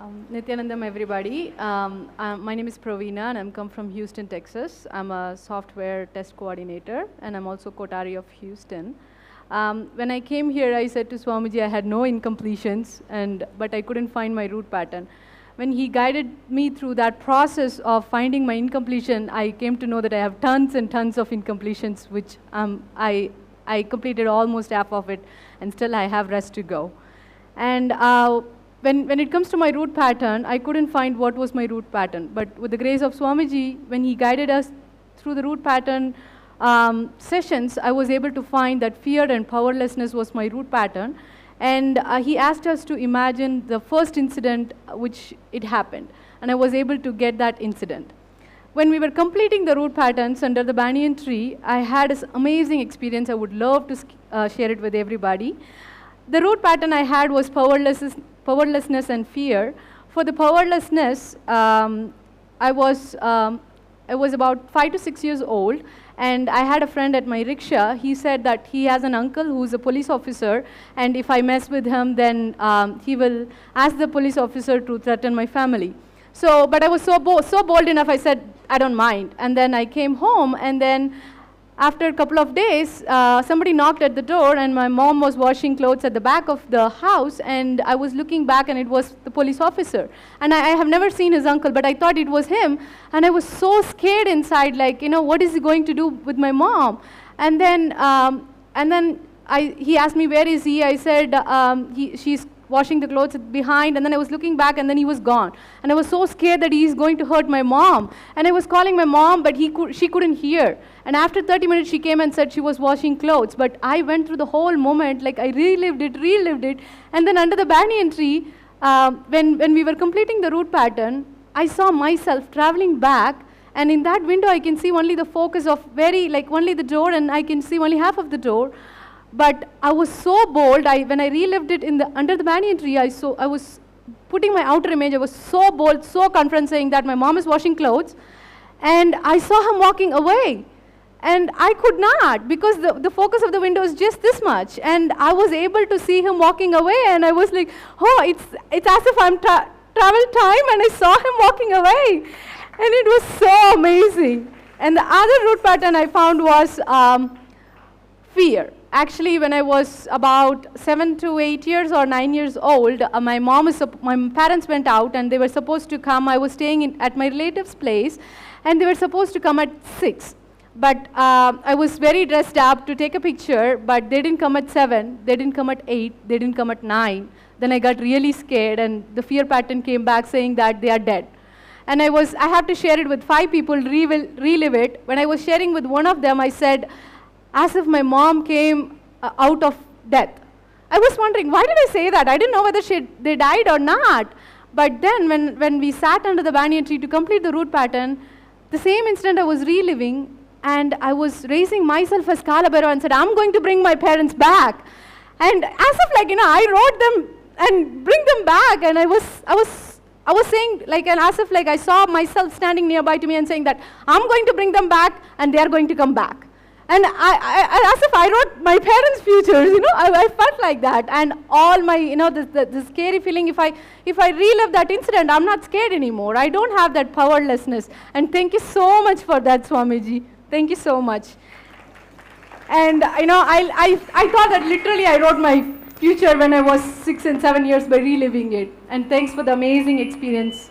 Nithyanandam, everybody. My name is Praveena, and I'm come from Houston, Texas. I'm a software test coordinator, and I'm also Kotari of Houston. When I came here, I said to Swamiji, I had no incompletions, but I couldn't find my root pattern. When he guided me through that process of finding my incompletion, I came to know that I have tons and tons of incompletions, which I completed almost half of it, and still I have rest to go. And when it comes to my root pattern, I couldn't find what was my root pattern. But with the grace of Swamiji, when he guided us through the root pattern sessions, I was able to find that fear and powerlessness was my root pattern. And he asked us to imagine the first incident which it happened. And I was able to get that incident. When we were completing the root patterns under the banyan tree, I had this amazing experience. I would love to share it with everybody. The root pattern I had was powerlessness and fear. For the powerlessness, I was about 5 to 6 years old, and I had a friend at my rickshaw. He said that he has an uncle who's a police officer, and if I mess with him, then he will ask the police officer to threaten my family. So, but I was so bold enough, I said, I don't mind. And then I came home, and then after a couple of days, somebody knocked at the door, and my mom was washing clothes at the back of the house, and I was looking back, and it was the police officer. And I have never seen his uncle, but I thought it was him, and I was so scared inside, like, you know, what is he going to do with my mom? And then he asked me, where is he? I said, she's washing the clothes behind, and then I was looking back, and then he was gone. And I was so scared that he's going to hurt my mom. And I was calling my mom, but she couldn't hear. And after 30 minutes, she came and said she was washing clothes. But I went through the whole moment, like I relived it. And then under the banyan tree, when we were completing the root pattern, I saw myself traveling back. And in that window, I can see only the focus of only the door, and I can see only half of the door. But I was so bold, when I relived it under the banyan tree, I was putting my outer image, I was so bold, so confident, saying that my mom is washing clothes, and I saw him walking away. And I could not, because the focus of the window is just this much, and I was able to see him walking away, and I was like, oh, it's as if I'm travel time, and I saw him walking away. And it was so amazing. And the other root pattern I found was fear. Actually, when I was about 7 to 8 years or 9 years old, my parents went out, and they were supposed to come. I was staying at my relative's place, and they were supposed to come at 6. But I was very dressed up to take a picture, but they didn't come at 7, they didn't come at 8, they didn't come at 9. Then I got really scared, and the fear pattern came back saying that they are dead. And I had to share it with 5 people, relive it. When I was sharing with one of them, I said, as if my mom came out of death. I was wondering, why did I say that? I didn't know whether they died or not. But then when we sat under the banyan tree to complete the root pattern, the same instant I was reliving, and I was raising myself as Kalabhairava and said, I'm going to bring my parents back. And as if I wrote them and bring them back, and I was saying, and as if I saw myself standing nearby to me and saying that I'm going to bring them back, and they are going to come back. And as if I wrote my parents' futures, I felt like that. And all my, the scary feeling, if I relive that incident, I'm not scared anymore. I don't have that powerlessness. And thank you so much for that, Swamiji. Thank you so much. And, I thought that literally I wrote my future when I was 6 and 7 years by reliving it. And thanks for the amazing experience.